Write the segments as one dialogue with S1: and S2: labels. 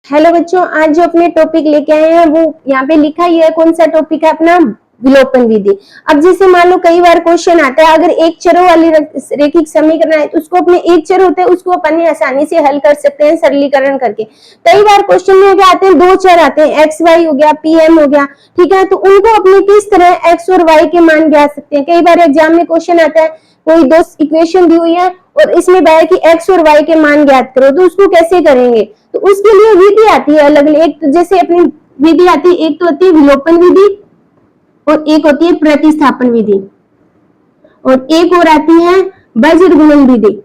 S1: Hello बच्चों, आज जो अपने टॉपिक लेके आए हैं वो यहाँ पे लिखा ही है। कौन सा टॉपिक है अपना? विलोपन विधि। अब जैसे मान लो कई बार क्वेश्चन आता है, अगर एक चरों वाली रैखिक समीकरण है तो उसको अपने एक चर होते हैं उसको अपन आसानी से हल कर सकते हैं सरलीकरण करके। कई बार क्वेश्चन में क्या आते हैं, दो चर आते हैं, एक्स वाई हो गया, पी एम हो गया, ठीक है, तो उनको अपने किस तरह एक्स और वाई के मान ज्ञात सकते हैं। कई बार एग्जाम में क्वेश्चन आता है, कोई दो इक्वेशन दी हुई है और इसमें बताया कि एक्स और वाई के मान ज्ञात करो, तो उसको कैसे करेंगे? तो उसके लिए विधि आती है अलग अलग। एक तो जैसे अपनी विधि आती है, एक तो होती है विलोपन विधि और एक होती है प्रतिस्थापन विधि और एक और आती है वज्र गुणन विधि।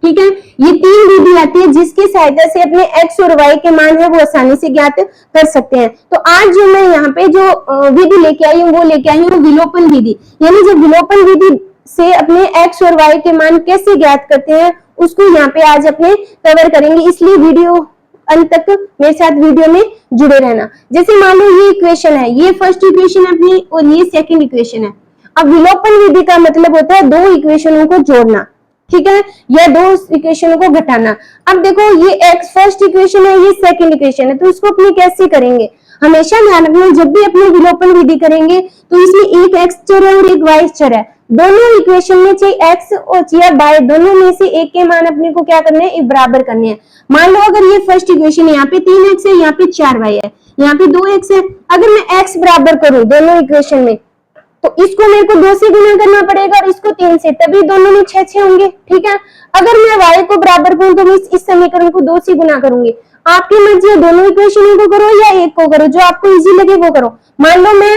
S1: ठीक है, ये तीन विधि आती है जिसकी सहायता से अपने एक्स और वाई के मान है वो आसानी से ज्ञात कर सकते हैं। तो आज जो मैं यहाँ पे जो विधि लेके आई हूँ वो लेके आई हूँ विलोपन विधि। यानी जो विलोपन विधि से अपने एक्स और वाई के मान कैसे ज्ञात करते हैं उसको यहाँ पे आज अपने कवर करेंगे, इसलिए वीडियो अंत तक मेरे साथ वीडियो में जुड़े रहना। जैसे मान लो ये इक्वेशन है, ये फर्स्ट इक्वेशन है अपनी और ये सेकंड इक्वेशन है। अब विलोपन विधि का मतलब होता है दो इक्वेशनों को जोड़ना, ठीक है, या दो इक्वेशनों को घटाना। अब देखो ये एक्स फर्स्ट इक्वेशन है, ये सेकंड इक्वेशन है, तो इसको अपने कैसे करेंगे? हमेशा ध्यान रखना, जब भी अपने विलोपन विधि करेंगे तो इसमें एक एक्स चर है और एक वाई चर है। दोनों इक्वेशन में चाहे एक्स और चाहे वाई दोनों में से एक के मान अपने को क्या करने हैं, बराबर करने हैं। मान लो अगर ये फर्स्ट इक्वेशन है, यहाँ पे 3x है, यहाँ पे 4y है, यहाँ पे 2x है। अगर मैं x बराबर करूं दोनों इक्वेशन में तो इसको मेरे को 2 से गुना करना पड़ेगा और इसको 3 से, तभी दोनों में 6 होंगे। ठीक है, अगर मैं y को बराबर करूं तो मैं इस समीकरण को 2 से गुना करूंगी। आपकी मर्जी है, दोनों इक्वेशनों को करो या एक को करो, जो आपको इजी लगे वो करो। मान लो मैं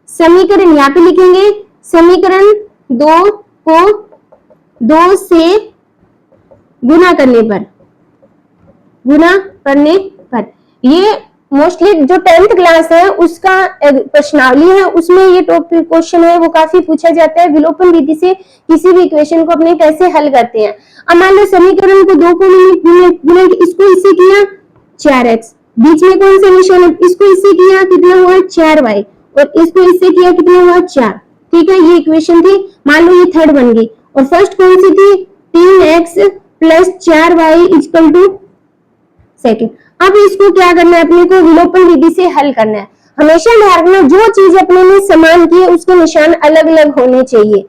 S1: समीकरण यहाँ पे लिखेंगे, समीकरण 2 को 2 से गुना करने पर ये मोस्टली जो 10th क्लास है उसका प्रश्नावली है, उसमें ये टॉपिक क्वेश्चन है वो काफी पूछा जाता है। विलोपन विधि से किसी भी इक्वेशन को अपने कैसे हल करते हैं। अब मान लो समीकरण को 2 को गुना, इसको इससे किया 4x, बीच में कौन सा निशान है, इसको इससे किया कितना हुआ 4y और इसको इससे किया कितना हुआ 4। ठीक है, ये इक्वेशन थी। मान लो ये थर्ड बन गई और फर्स्ट कौन सी थी, 3x plus 4y equal to second. अब इसको क्या करना है, अपने को विलोपन विधि से हल करना है। हमेशा ध्यान रखना, जो चीज अपने ने समान की है उसके निशान अलग अलग होने चाहिए।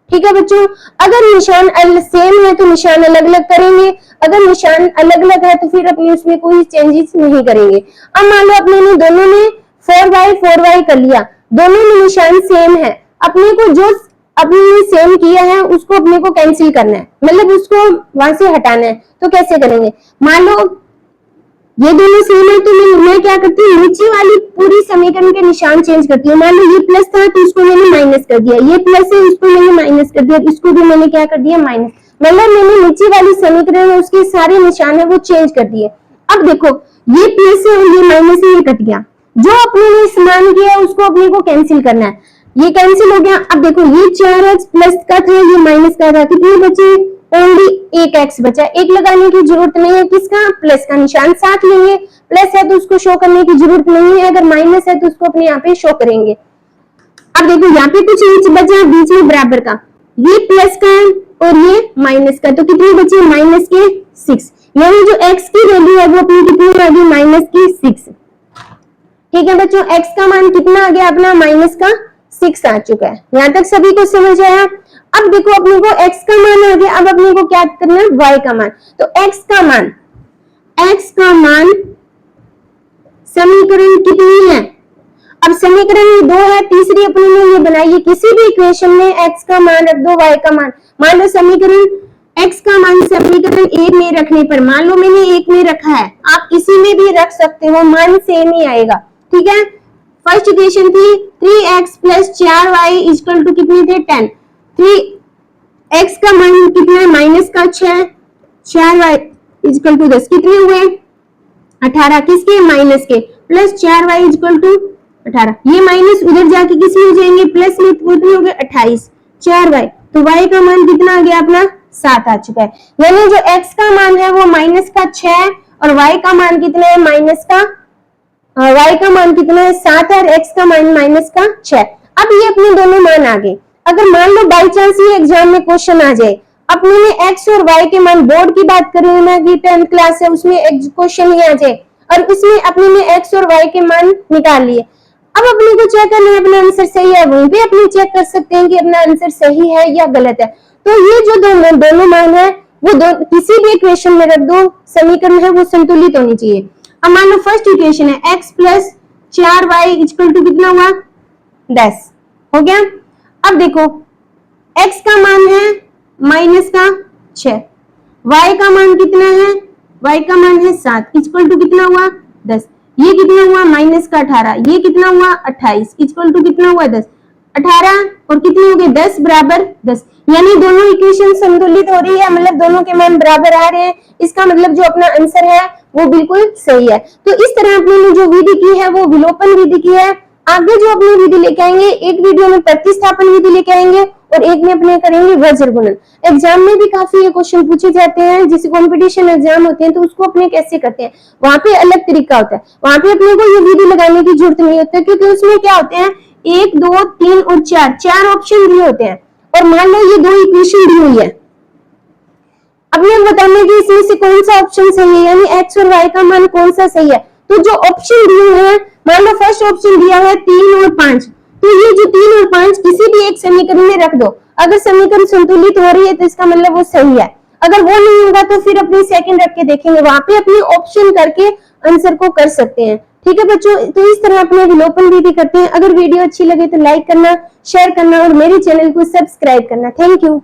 S1: ठीक है बच्चों, अगर निशान सेम है तो निशान अलग अलग करेंगे, अगर निशान अलग अलग है तो फिर अपने उसमें कोई चेंजेस नहीं करेंगे। अब मान लो अपने ने दोनों ने 4y कर लिया, दोनों में निशान सेम है, अपने को जो अपने ने सेम किया है उसको अपने को कैंसिल करना है, मतलब उसको वहां से हटाना है। तो कैसे करेंगे? मान लो ये दोनों सेम है तो मैं क्या करती हूँ, नीचे वाली पूरी समीकरण के निशान चेंज करती हूँ। मान लो ये प्लस था तो इसको मैंने माइनस कर दिया, ये प्लस है इसको मैंने माइनस कर दिया, इसको भी मैंने क्या कर दिया, माइनस। मतलब मैंने नीचे वाली समीकरण में उसके सारे निशान है वो चेंज कर दिए। अब देखो ये प्लस है और ये माइनस है, ये कट गया। जो अपने ने समान किया उसको अपने को कैंसिल करना है, ये कैंसिल हो गया। अब देखो ये 4x प्लस का था, ये माइनस का था, कितने बचे, ओनली एक x बचा। एक लगाने की जरूरत नहीं है, किसका, प्लस का निशान साथ लेंगे। प्लस है तो उसको शो करने की जरूरत नहीं है, अगर माइनस है तो उसको अपने यहाँ पे शो करेंगे। अब देखो यहाँ पे कुछ इंच बचा बीच में बराबर का, ये प्लस का है और ये माइनस का, तो कितने बचे, माइनस के 6। यानी जो x की वैल्यू है वो अपनी कितनी आ गई, माइनस की 6। ठीक है बच्चों, x का मान कितना आ गया अपना, माइनस का 6 आ चुका है। यहां तक सभी को समझ आया? अब देखो अपने को x का मान आ गया, अब अपने को क्या करना है, y का मान। तो x का मान समीकरण कितनी है, अब समीकरण 2 है, तीसरी अपने ने ये बनाई है। किसी भी इक्वेशन में x का मान रख दो, y का मान। मान लो समीकरण x का मान समीकरण 1 में रखने पर, मान लो मैंने 1 में रखा है, आप किसी में भी रख सकते हो, मान सेम ही आएगा। ठीक है, फर्स्ट इक्वेशन थी 3x plus 4y equal to कितने थे, 10। 3x का मान कितना है, माइनस का 6, 4y इक्वल टू 10, कितने हुए 18, किसके, माइनस के, प्लस 4y इक्वल टू 18। ये माइनस उधर जाके किसी हो जाएंगे, प्लस में कितने हो गए 28, 4y, तो y का मान कितना आ गया अपना, 7 आ चुका है। यानी जो x का मान है वो माइनस का 6 और y का मान कितना है, माइनस का y का मान कितना है, 7 और x का मान माइनस का 6। अब ये अपने दोनों मान आ गए। अगर मान लो बाई चांस ये एग्जाम में क्वेश्चन आ जाए, अपने ने एक्स और वाई के मान, बोर्ड की बात कर रही हूँ मैं कि 10th क्लास है उसमें एक क्वेश्चन ही आ जाए, और इसमें अपने ने एक्स और वाई के मान निकाल लिए। अब अपने को चेक करना है अपना आंसर सही है, वहीं पे अपने चेक कर सकते हैं कि अपना आंसर सही है या गलत है। तो ये जो दोनों मान है वो किसी भी इक्वेशन में रख दो, समीकरण है वो संतुलित होनी चाहिए। अब मान लो फर्स्ट इक्वेशन है x प्लस 4y इक्वल टू कितना हुआ 10, हो गया। अब देखो x का मान है माइनस का 6, y का मान कितना है, y का मान है 7 इक्वल टू कितना हुआ 10, ये कितना हुआ माइनस का 18, ये कितना हुआ 28 इक्वल टू कितना हुआ 10, 18 और कितने हो गए 10 बराबर 10, यानी दोनों इक्वेशन संतुलित हो रही है, मतलब दोनों के मान बराबर आ रहे हैं। इसका मतलब जो अपना आंसर है वो बिल्कुल सही है। तो इस तरह अपने जो विधि की है वो विलोपन विधि की है। आगे जो अपनी विधि लेके आएंगे, एक वीडियो में प्रतिस्थापन विधि लेके आएंगे और एक में अपने करेंगे वज्र गुणन। एग्जाम में भी काफी ये क्वेश्चन पूछे जाते हैं, जैसे कंपटीशन एग्जाम होते हैं तो उसको अपने कैसे करते हैं, वहां पे अलग तरीका होता है, वहां पे अपने को ये विधि लगाने की जरूरत नहीं होती, क्योंकि उसमें क्या होते हैं 1 2 3 और 4 ऑप्शन दिए होते हैं, और मान लो ये दो इक्वेशन दी हुई है, अब ये बताना है कि इसमें से कौन सा ऑप्शन सही है, यानी एक्स और वाई का मान कौन सा सही है। तो जो ऑप्शन दिए हैं, मान लो फर्स्ट ऑप्शन दिया है 3 और 5, तो ये जो 3 और 5 किसी भी एक समीकरण में रख दो, अगर समीकरण संतुलित हो रही है तो इसका मतलब वो सही है, अगर वो नहीं होगा तो फिर अपनी सेकंड रख के देखेंगे, वहां पे अपनी ऑप्शन करके आंसर को कर सकते हैं। ठीक है बच्चों, तो इस तरह अपने विलोपन विधि करते हैं। अगर वीडियो अच्छी लगे तो लाइक करना, शेयर करना और मेरे चैनल को सब्सक्राइब करना। Thank you.